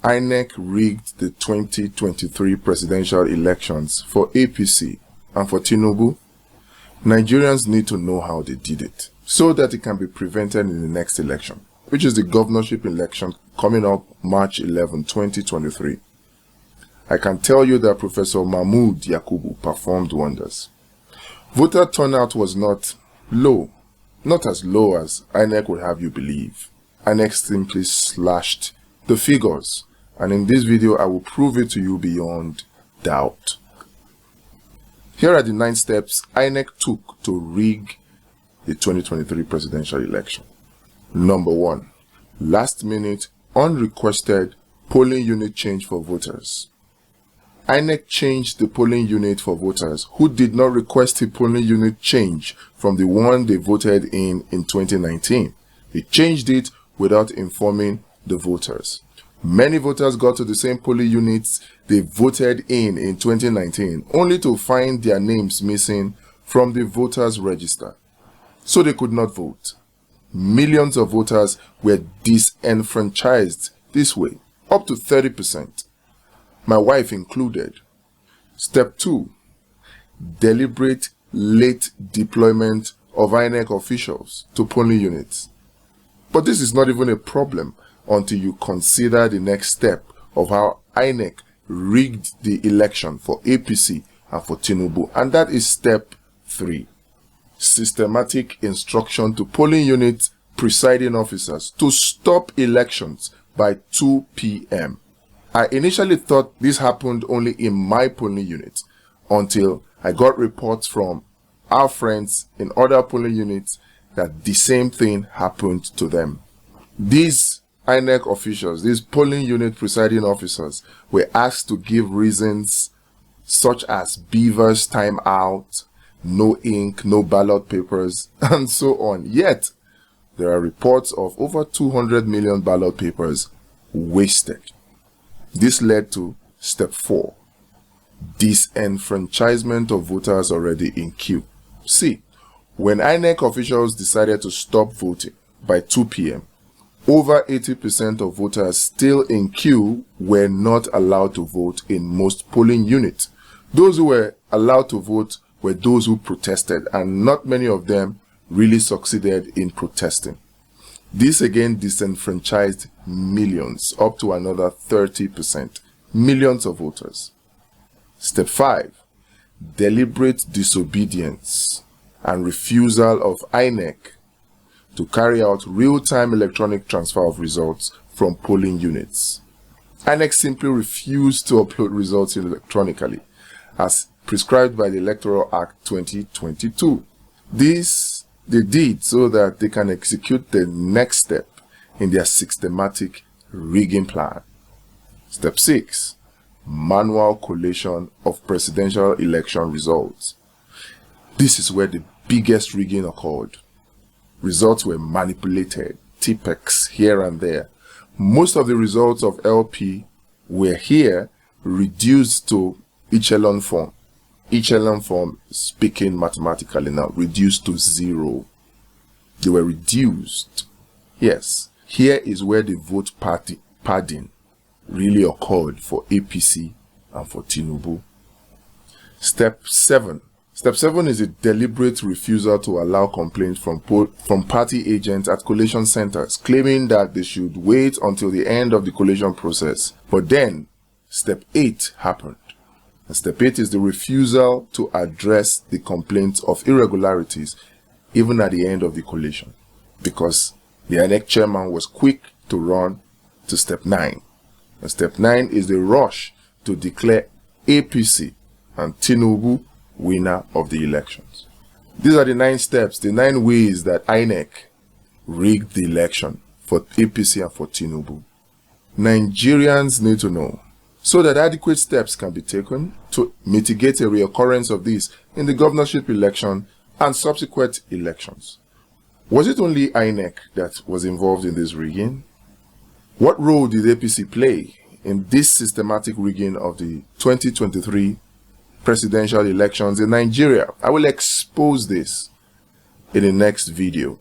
INEC rigged the 2023 presidential elections for APC and for Tinubu. Nigerians need to know how they did it so that it can be prevented in the next election, which is the governorship election coming up March 11, 2023. I can tell you that Professor Mahmood Yakubu performed wonders. Voter turnout was not low, not as low as INEC would have you believe. INEC simply slashed the figures, and in this video I will prove it to you beyond doubt. Here are the 9 steps INEC took to rig the 2023 presidential election. Number 1. Last minute unrequested polling unit change for voters. INEC changed the polling unit for voters who did not request a polling unit change from the one they voted in 2019. They changed it without informing the voters. Many voters got to the same polling units they voted in 2019 only to find their names missing from the voters' register, so they could not vote. Millions of voters were disenfranchised this way, up to 30%. My wife included. Step 2. Deliberate late deployment of INEC officials to polling units. But this is not even a problem until you consider the next step of how INEC rigged the election for APC and for Tinubu, and that is step 3. Systematic instruction to polling unit presiding officers to stop elections by 2 p.m. I initially thought this happened only in my polling unit until I got reports from our friends in other polling units that the same thing happened to them. These INEC officials, these polling unit presiding officers, were asked to give reasons such as beavers time out, no ink, no ballot papers, and so on. Yet, there are reports of over 200 million ballot papers wasted. This led to step 4, disenfranchisement of voters already in queue. See, when INEC officials decided to stop voting by 2 p.m., over 80% of voters still in queue were not allowed to vote in most polling units. Those who were allowed to vote were those who protested, and not many of them really succeeded in protesting. This again disenfranchised millions, up to another 30%, millions of voters. Step 5. Deliberate disobedience and refusal of INEC to carry out real-time electronic transfer of results from polling units. INEC simply refused to upload results electronically, as prescribed by the Electoral Act 2022. This they did so that they can execute the next step in their systematic rigging plan. Step 6. Manual collation of presidential election results. This is where the biggest rigging occurred. Results were manipulated, TPEX here and there. Most of the results of LP were here reduced to echelon form. Echelon form, speaking mathematically now, reduced to 0. They were reduced. Yes, here is where the vote padding really occurred for APC and for Tinubu. Step 7. Step 7 is a deliberate refusal to allow complaints from party agents at collation centers, claiming that they should wait until the end of the collation process. But then, step 8 happened. And step 8 is the refusal to address the complaints of irregularities even at the end of the collation, because the INEC chairman was quick to run to step 9. And step 9 is the rush to declare APC and Tinubu winner of the elections. These are the 9 steps, the 9 ways that INEC rigged the election for APC and for Tinubu. Nigerians need to know, so that adequate steps can be taken to mitigate a reoccurrence of this in the governorship election and subsequent elections. Was it only INEC that was involved in this rigging? What role did APC play in this systematic rigging of the 2023 presidential elections in Nigeria? I will expose this in the next video.